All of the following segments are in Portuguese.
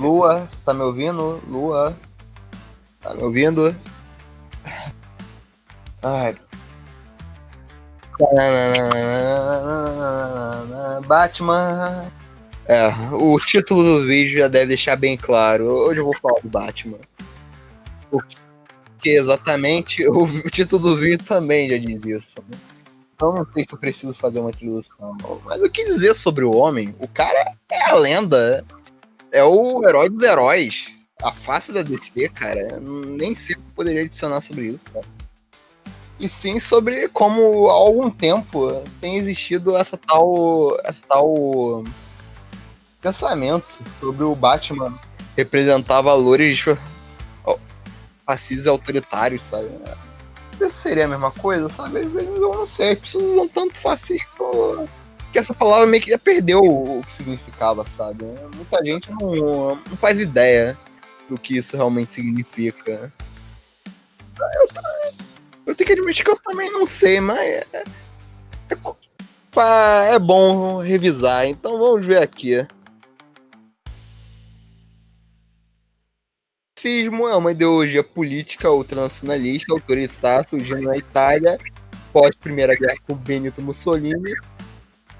Lua, você tá me ouvindo? Lua, tá me ouvindo? Ai. Batman. É, o título do vídeo já deve deixar bem claro. Hoje eu vou falar do Batman. Porque exatamente o título do vídeo também já diz isso. Então não sei se eu preciso fazer uma introdução. Mas o que dizer sobre o homem? O cara é a lenda. É o herói dos heróis. A face da DC, cara. Nem sei o que eu poderia adicionar sobre isso, sabe? E sim sobre como há algum tempo tem existido essa tal pensamento sobre o Batman representar valores fascistas autoritários, sabe? Isso seria a mesma coisa, sabe? Às vezes eu não sei, as pessoas usam tanto fascista que essa palavra meio que já perdeu o que significava, sabe? Muita gente não faz ideia do que isso realmente significa. Eu tenho que admitir que eu também não sei, mas é bom revisar. Então vamos ver aqui. O fascismo é uma ideologia política ultranacionalista autoritária surgindo na Itália pós Primeira Guerra com Benito Mussolini,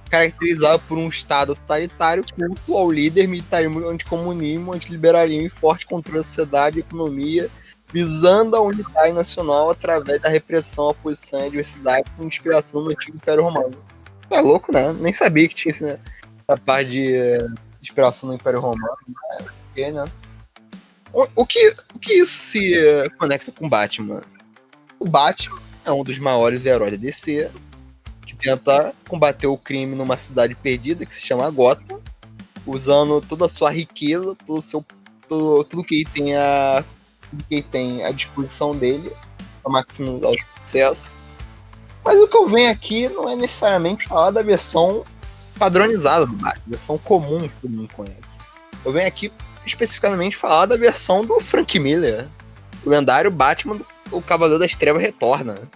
caracterizado por um Estado totalitário culto ao líder, militarismo, anticomunismo, antiliberalismo e forte controle da sociedade e economia, visando a unidade nacional através da repressão, oposição e diversidade com inspiração no antigo Império Romano. Tá louco, né? Nem sabia que tinha essa parte de inspiração no Império Romano. Né? O que isso se conecta com Batman? O Batman é um dos maiores heróis da DC, que tenta combater o crime numa cidade perdida que se chama Gotham, usando toda a sua riqueza, tudo que ele tem à disposição dele para maximizar o sucesso. Mas o que eu venho aqui não é necessariamente falar da versão padronizada do Batman, a versão comum que todo mundo conhece. Eu venho aqui especificamente falar da versão do Frank Miller, o lendário Batman, o Cavaleiro das Trevas Retorna,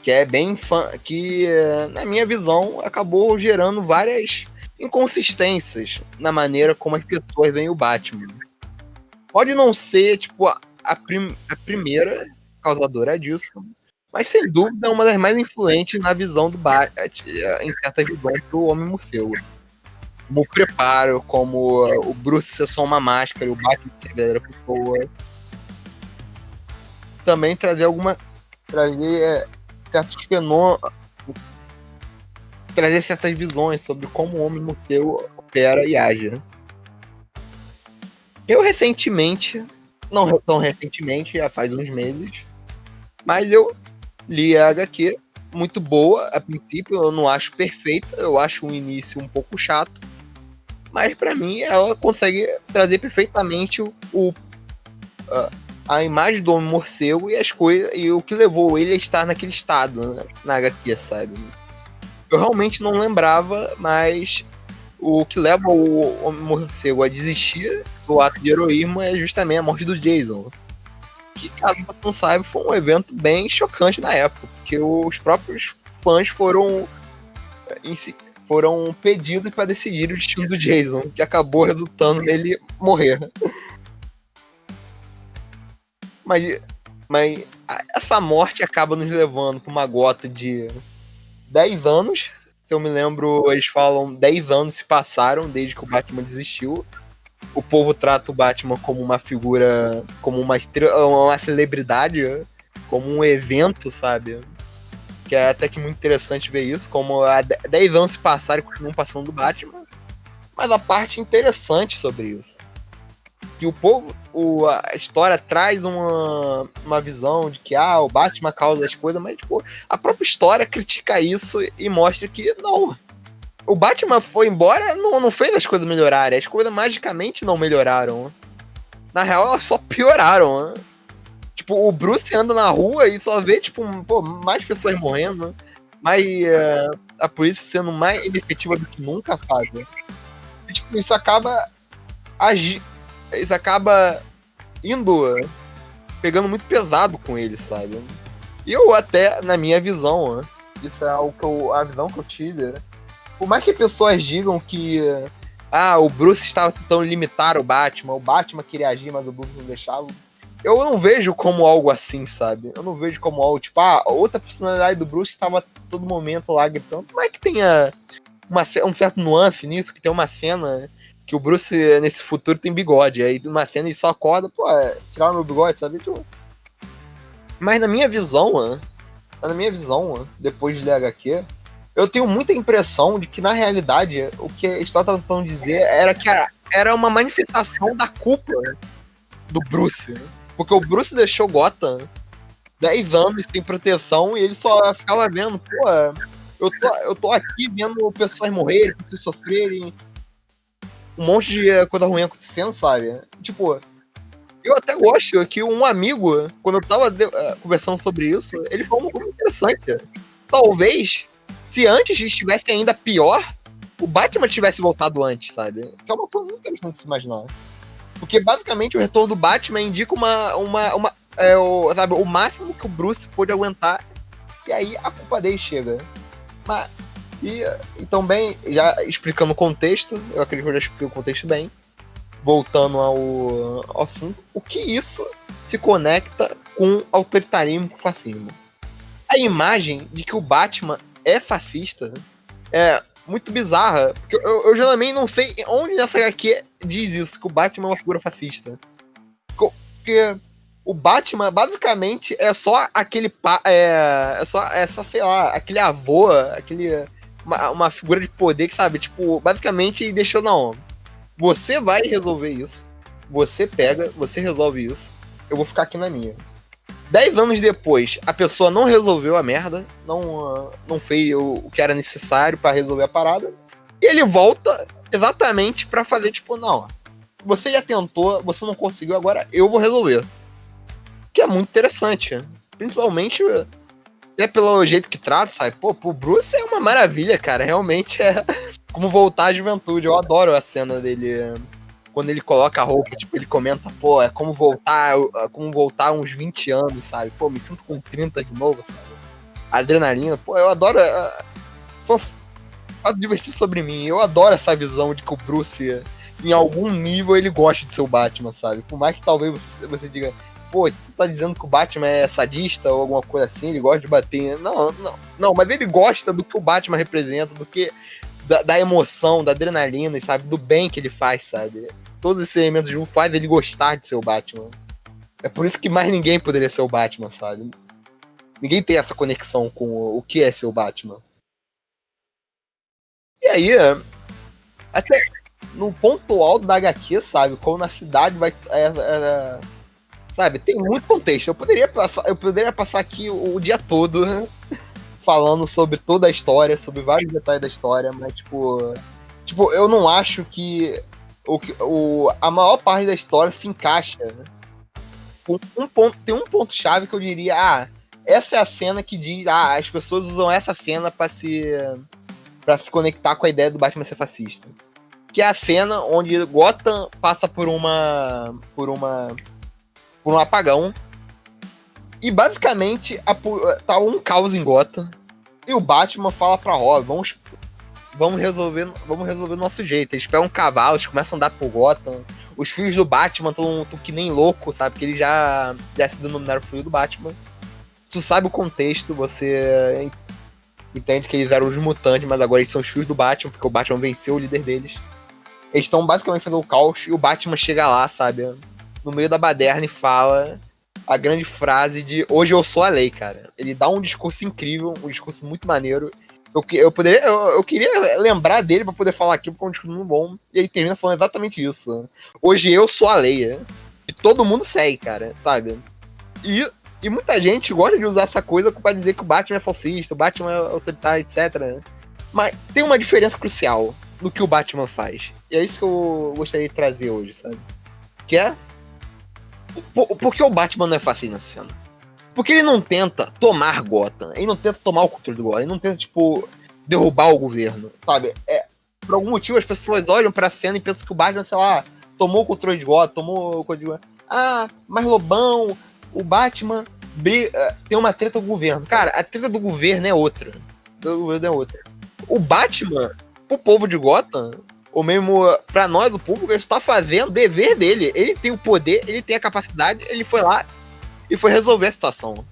que é bem que na minha visão acabou gerando várias inconsistências na maneira como as pessoas veem o Batman. Pode não ser tipo a primeira causadora disso, mas sem dúvida é uma das mais influentes na visão do Batman em certas visões do Homem-Morcego. Como o preparo, como o Bruce ser só uma máscara e o Batman ser a verdadeira pessoa. Também trazer certos fenômenos, trazer certas visões sobre como o Homem-Morcego opera e age. Eu recentemente, não tão recentemente, já faz uns meses, mas eu li a HQ, muito boa a princípio, eu não acho perfeita, eu acho um início um pouco chato, mas pra mim ela consegue trazer perfeitamente a imagem do Homem-Morcego e as coisas e o que levou ele a estar naquele estado, né, na HQ, sabe? Eu realmente não lembrava, mas o que leva o Homem-Morcego a desistir do ato de heroísmo é justamente a morte do Jason. Que, caso você não saiba, foi um evento bem chocante na época, porque os próprios fãs foram pedidos para decidir o destino do Jason, que acabou resultando nele morrer. Mas essa morte acaba nos levando para uma gota de 10 anos. Se eu me lembro, eles falam 10 anos se passaram desde que o Batman desistiu. O povo trata o Batman como uma figura, como uma celebridade, como um evento, sabe? Que é até que muito interessante ver isso, como há 10 anos se passaram e continuam passando do Batman. Mas a parte interessante sobre isso, que o povo, a história traz uma visão de que o Batman causa as coisas, mas tipo, a própria história critica isso e mostra que não. O Batman foi embora, não fez as coisas melhorarem. As coisas magicamente não melhoraram. Na real, elas só pioraram. Né? Tipo, o Bruce anda na rua e só vê, tipo, mais pessoas morrendo. Né? Mas a polícia sendo mais inefetiva do que nunca, sabe? E, tipo, isso acaba indo, pegando muito pesado com ele, sabe? E eu até, na minha visão, isso é a visão que eu tive, por mais que pessoas digam que o Bruce estava tentando limitar o Batman queria agir, mas o Bruce não deixava. Eu não vejo como algo assim, sabe? Eu não vejo como algo, tipo, outra personalidade do Bruce estava todo momento lá gritando. Como é que tenha um certo nuance nisso, que tem uma cena que o Bruce, nesse futuro, tem bigode. Aí uma cena ele só acorda, tiraram meu bigode, sabe? Tipo... Mas na minha visão, depois de ler HQ, eu tenho muita impressão de que, na realidade, o que a história estava tentando dizer era que era uma manifestação da culpa do Bruce. Porque o Bruce deixou Gotham 10 anos sem proteção e ele só ficava vendo, eu tô aqui vendo pessoas morrerem, pessoas sofrerem, um monte de coisa ruim acontecendo, sabe? Tipo, eu até gosto que um amigo, quando eu tava conversando sobre isso, ele falou uma coisa interessante. Talvez, se antes estivesse ainda pior, o Batman tivesse voltado antes, sabe? Que é uma coisa muito interessante de se imaginar. Porque, basicamente, o retorno do Batman indica o máximo que o Bruce pôde aguentar, e aí a culpa dele chega. E também, já explicando o contexto, eu acredito que eu já expliquei o contexto bem, voltando ao assunto, o que isso se conecta com autoritarismo e fascismo? A imagem de que o Batman é fascista é muito bizarra, porque eu geralmente não sei onde nessa HQ diz isso, que o Batman é uma figura fascista. Porque o Batman, basicamente, é só aquele sei lá, aquele avô, uma figura de poder que, sabe, tipo, basicamente deixou, não, você vai resolver isso, você pega, você resolve isso, eu vou ficar aqui na minha. 10 anos depois, a pessoa não resolveu a merda, não fez o que era necessário pra resolver a parada, e ele volta exatamente pra fazer, tipo, não, você já tentou, você não conseguiu, agora eu vou resolver. Que é muito interessante, principalmente pelo jeito que trata, sabe? Pô, pro Bruce é uma maravilha, cara, realmente é como voltar à juventude. Eu adoro a cena dele, quando ele coloca a roupa, tipo, ele comenta, pô, é como voltar uns 20 anos, sabe? Pô, me sinto com 30 de novo, sabe? Adrenalina, pô, eu adoro. Divertir sobre mim. Eu adoro essa visão de que o Bruce, em algum nível, ele gosta de ser o Batman, sabe? Por mais que talvez você diga, pô, você tá dizendo que o Batman é sadista ou alguma coisa assim, ele gosta de bater. Não, mas ele gosta do que o Batman representa, do que da emoção, da adrenalina, sabe? Do bem que ele faz, sabe? Todos esses elementos juntos fazem ele gostar de ser o Batman. É por isso que mais ninguém poderia ser o Batman, sabe? Ninguém tem essa conexão com o que é ser o Batman. E aí, até no ponto alto da HQ, sabe? Como na cidade vai. Sabe, tem muito contexto. Eu poderia passar aqui o dia todo falando sobre toda a história, sobre vários detalhes da história, mas, tipo, eu não acho que a maior parte da história se encaixa com tem um ponto-chave que eu diria, essa é a cena que diz, as pessoas usam essa cena pra se conectar com a ideia do Batman ser fascista. Que é a cena onde Gotham passa por um apagão e basicamente tá um caos em Gotham e o Batman fala pra Robin, vamos resolver do nosso jeito. Eles pegam cavalos, começam a andar por Gotham. Os filhos do Batman estão que nem louco, sabe? Porque eles já se denominaram filho do Batman. Tu sabe o contexto, você entende que eles eram os mutantes, mas agora eles são os filhos do Batman, porque o Batman venceu o líder deles. Eles estão basicamente fazendo o caos e o Batman chega lá, sabe? No meio da baderna e fala a grande frase de hoje eu sou a lei, cara. Ele dá um discurso incrível, um discurso muito maneiro. Eu queria lembrar dele pra poder falar aqui, porque é um discurso muito bom. E ele termina falando exatamente isso. Hoje eu sou a lei. E todo mundo segue, cara, sabe? E muita gente gosta de usar essa coisa pra dizer que o Batman é fascista, o Batman é autoritário, etc. Mas tem uma diferença crucial no que o Batman faz. E é isso que eu gostaria de trazer hoje, sabe? Que é... Por que o Batman não é fascista nessa cena? Porque ele não tenta tomar Gotham, ele não tenta tomar o controle do Gotham, ele não tenta, tipo, derrubar o governo, sabe? Por algum motivo as pessoas olham pra cena e pensam que o Batman, sei lá, tomou o controle de Gotham, tomou o controle de Gotham. Mas Lobão, o Batman tem uma treta com o governo. Cara, a treta do governo é outra. O Batman, pro povo de Gotham, ou mesmo pra nós, o público, ele está fazendo o dever dele. Ele tem o poder, ele tem a capacidade, ele foi lá e foi resolver a situação.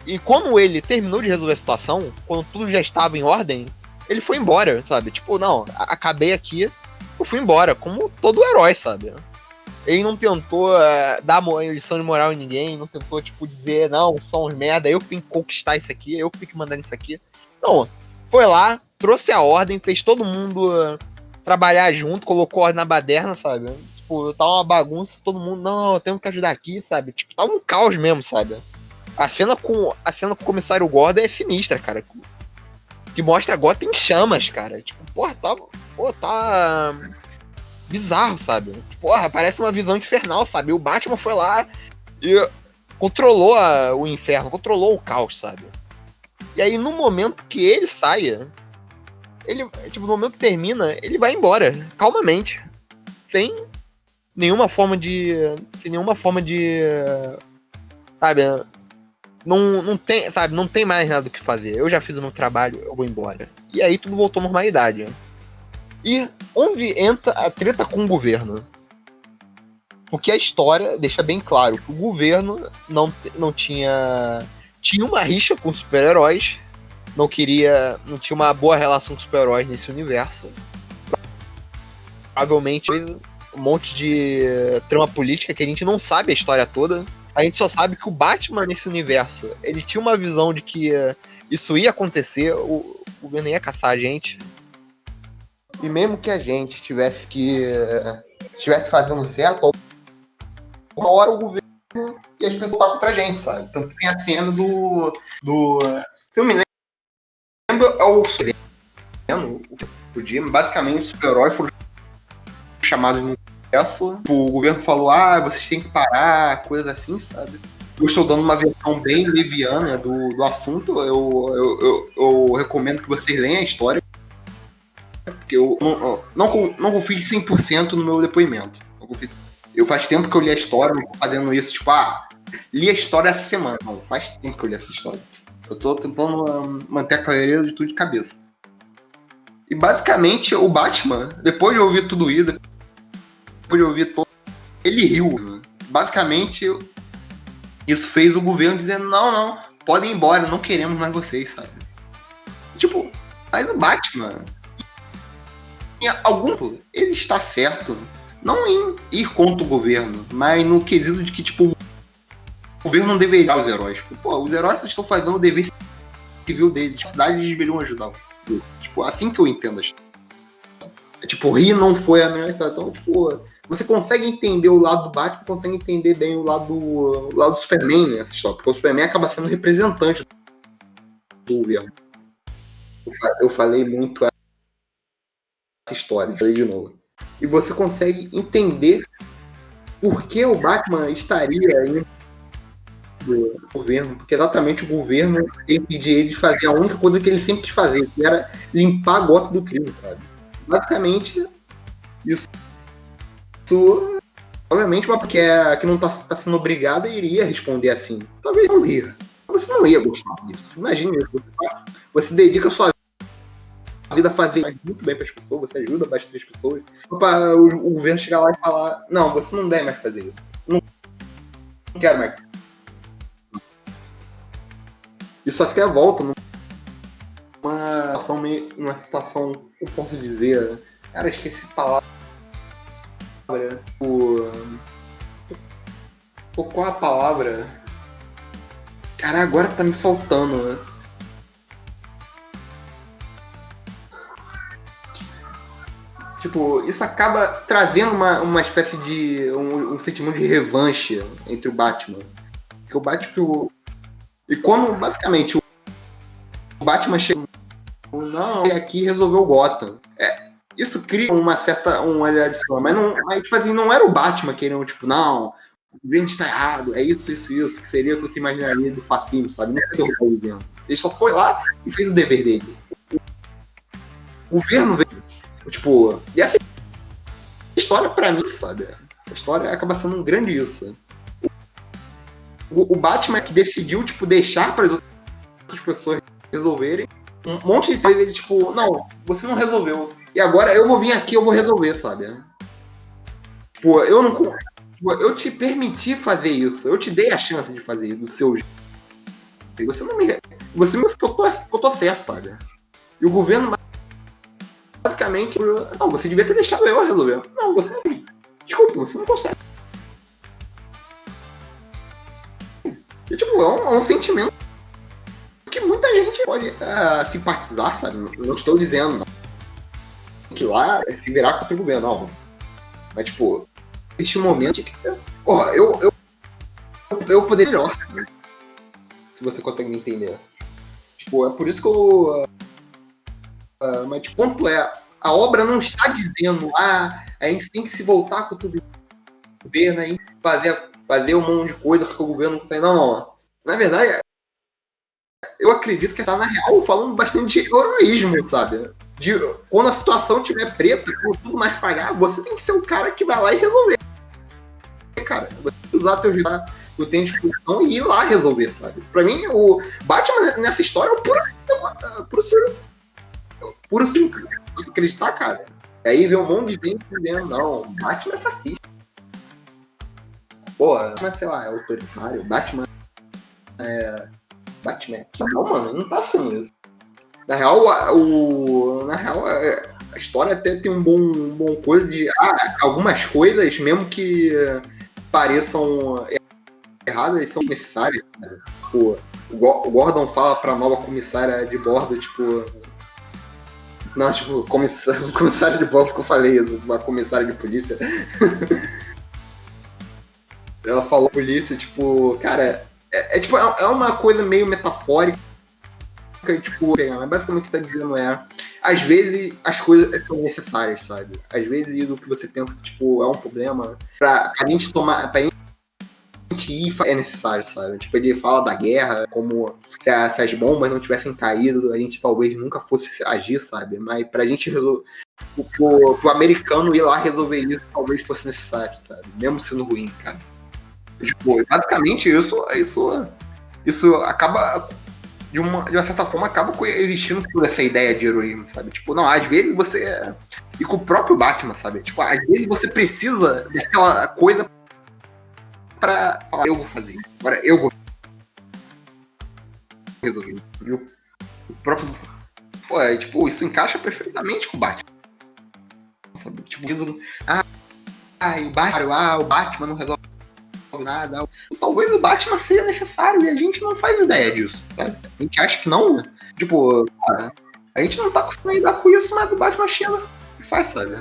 E quando ele terminou de resolver a situação, quando tudo já estava em ordem, ele foi embora, sabe? Tipo, não, acabei aqui, eu fui embora, como todo herói, sabe? Ele não tentou dar lição de moral em ninguém, não tentou, tipo, dizer, não, são uns merda, eu que tenho que conquistar isso aqui, eu que tenho que mandar nisso aqui. Não, foi lá, trouxe a ordem, fez todo mundo trabalhar junto, colocou ordem na baderna, sabe? Tipo, tá uma bagunça, todo mundo, não, temos que ajudar aqui, sabe? Tipo, tá um caos mesmo, sabe? A cena com o comissário Gordon é sinistra, cara. Que mostra Gotham em chamas, cara. Tipo, porra, tá bizarro, sabe? Porra, parece uma visão infernal, sabe? O Batman foi lá e controlou o inferno, controlou o caos, sabe? E aí, no momento que ele saia, no momento que termina, ele vai embora, calmamente. Sem nenhuma forma de. Sabe? Não tem mais nada o que fazer. Eu já fiz o meu trabalho, eu vou embora. E aí tudo voltou à normalidade. E onde entra a treta com o governo? Porque a história deixa bem claro que o governo não tinha uma rixa com os super-heróis, não tinha uma boa relação com os super-heróis nesse universo. Provavelmente um monte de trama política que a gente não sabe a história toda. A gente só sabe que o Batman nesse universo, ele tinha uma visão de que isso ia acontecer, o governo ia caçar a gente. E mesmo que a gente estivesse fazendo certo, uma hora o governo e as pessoas estavam contra a gente, sabe? Tanto que tem a cena do se eu me lembro, é o Jim, basicamente os super-heróis foram chamados no universo. O governo falou, vocês têm que parar, coisas assim, sabe? Eu estou dando uma versão bem leviana do assunto. Eu recomendo que vocês leiam a história. Porque eu não confio 100% no meu depoimento. Eu faz tempo que eu li a história, não tô fazendo isso, tipo, li a história essa semana. Não, faz tempo que eu li essa história. Eu tô tentando manter a clareza de tudo de cabeça. E basicamente o Batman, depois de ouvir tudo isso, depois de ouvir todo, ele riu. Basicamente, isso fez o governo dizendo, não, podem ir embora, não queremos mais vocês, sabe? Tipo, mas o Batman, ele está certo, não em ir contra o governo, mas no quesito de que, tipo, o governo não deveria ajudar os heróis. Pô, os heróis estão fazendo o dever civil deles, a cidade deveriam ajudar. Tipo, assim que eu entendo a história. Tipo, rir não foi a melhor história. Então, tipo, você consegue entender o lado do Batman, consegue entender bem o lado do Superman nessa história. Porque o Superman acaba sendo representante do governo. Eu falei muito essa história, falei de novo. E você consegue entender por que o Batman estaria indo do governo. Porque exatamente o governo impedia ele de fazer a única coisa que ele sempre quis fazer, que era limpar a Gotham do crime, sabe? Basicamente, isso obviamente, porque que não tá sendo obrigada iria responder assim. Talvez não ria. Você não ia gostar disso. Imagine isso. Você dedica a sua vida a fazer muito bem para as pessoas, você ajuda bastante as pessoas. Para o governo chegar lá e falar: não, você não deve mais fazer isso. Não quero mais. Isso até volta numa situação, eu posso dizer. Cara, esqueci a palavra. Qual a palavra? Cara, agora tá me faltando, né? Tipo, isso acaba trazendo uma espécie de um sentimento de revanche entre o Batman. Porque o Batman... E quando, basicamente, o Batman chega... Não, aqui resolveu o Gotham. Isso cria uma certa... mas tipo assim, não era o Batman querendo, tipo, não... O governo está errado, é isso, que seria o que você imaginaria do fascismo, sabe? Não foi derrubar o governo. Ele só foi lá e fez o dever dele. O governo veio, tipo, e essa história pra mim, sabe? A história acaba sendo um grande isso. O Batman que decidiu, tipo, deixar para as outras pessoas resolverem. Um monte de coisa, ele, tipo, não, você não resolveu. E agora eu vou vir aqui, eu vou resolver, sabe? Tipo, eu não. Tipo, eu te permiti fazer isso. Eu te dei a chance de fazer do seu jeito. Você não me. Você me botou certo, sabe? E o governo basicamente. Não, você devia ter deixado eu resolver. Não, você não. Desculpa, você não consegue. E, tipo, é um sentimento que muita gente pode simpatizar, sabe? Eu não estou dizendo que lá se virar contra o governo, não. Mas, tipo, neste momento. Porra, eu poderia melhor. Se você consegue me entender. Tipo, é por isso que eu. Mas, tipo, ponto é. A obra não está dizendo, a gente tem que se voltar contra o governo aí, fazer um monte de coisa que o governo não consegue. Não. Na verdade, eu acredito que tá, na real, falando bastante de heroísmo, sabe? Quando a situação estiver preta, quando tudo mais falhar, você tem que ser o cara que vai lá e resolver. Cara, você tem que usar teu tempo de discussão e ir lá resolver, sabe? Pra mim, o Batman nessa história é o puro acreditar, cara. E aí vê um monte de gente dizendo, não, Batman é fascista. Porra, mas sei lá, é autoritário. Batman. Não, mano, não tá sendo isso. Na real, a história até tem um bom coisa de. Algumas coisas, mesmo que pareçam erradas, são necessárias. Né? Tipo, o Gordon fala pra nova comissária de bordo, tipo. Não, tipo, comissária de bordo que eu falei, uma comissária de polícia. Ela falou polícia, tipo, cara, tipo, é uma coisa meio metafórica, tipo, mas basicamente o que tá dizendo às vezes as coisas são necessárias, sabe? Às vezes o que você pensa que, tipo, é um problema, pra gente ir é necessário, sabe? Tipo, ele fala da guerra, como se as bombas não tivessem caído, a gente talvez nunca fosse agir, sabe? Mas pra gente resolver, pro americano ir lá resolver isso, talvez fosse necessário, sabe? Mesmo sendo ruim, cara. Tipo, basicamente isso acaba de uma certa forma acaba existindo toda essa ideia de heroísmo, sabe? Tipo, não, às vezes você e com o próprio Batman, sabe? Tipo, às vezes você precisa daquela coisa pra falar, eu vou fazer, agora eu vou resolver. E o próprio tipo, isso encaixa perfeitamente com o Batman. Sabe? Tipo, o Batman não resolve nada. Talvez o Batman seja necessário e a gente não faz ideia disso, sabe? A gente acha que não, tipo, cara, a gente não tá acostumado a lidar com isso, mas o Batman chega e faz, sabe?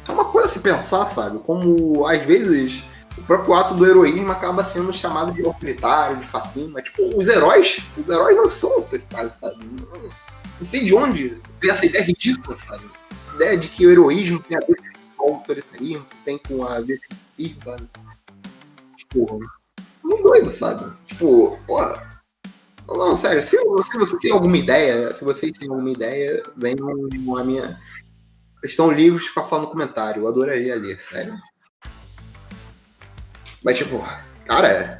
É uma coisa a se pensar, sabe? Como, às vezes, o próprio ato do heroísmo acaba sendo chamado de autoritário, de fascismo, mas, tipo, os heróis não são autoritários, sabe? Não sei de onde veio essa ideia ridícula, sabe? A ideia de que o heroísmo tem a ver com o autoritarismo, tem com a ver com sabe? Tipo, muito doido, sabe? Tipo, porra. Não, sério, se você tem alguma ideia, se vocês têm alguma ideia, venham a minha. Estão livres pra falar no comentário, eu adoraria ler, sério. Mas, tipo, cara,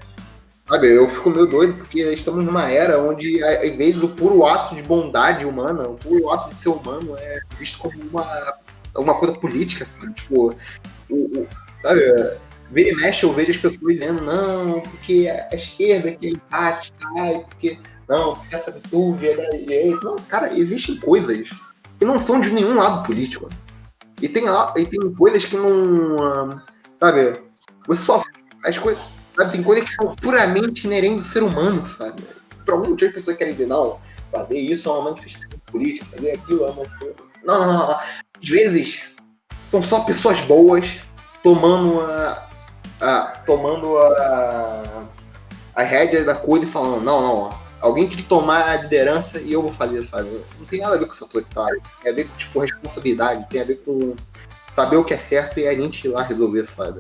sabe, eu fico meio doido porque estamos numa era onde, às vezes, o puro ato de bondade humana, o puro ato de ser humano é visto como uma coisa política, sabe? Tipo, sabe, vira e mexe, eu vejo as pessoas dizendo, não, porque a esquerda que é empática, porque não, porque essa virtude é da direita. Não, cara, existem coisas que não são de nenhum lado político. E tem coisas que não. Sabe? Você só. As coisas. Sabe, tem coisas que são puramente inerentes do ser humano, sabe? Por algum motivo as pessoas querem dizer, não, fazer isso é uma manifestação política, fazer aquilo é uma. Não. Às vezes são só pessoas boas tomando a rédea da coisa e falando, não, alguém tem que tomar a liderança e eu vou fazer, sabe? Não tem nada a ver com isso autoritário. Tem a ver com, tipo, responsabilidade, tem a ver com saber o que é certo e a gente ir lá resolver, sabe?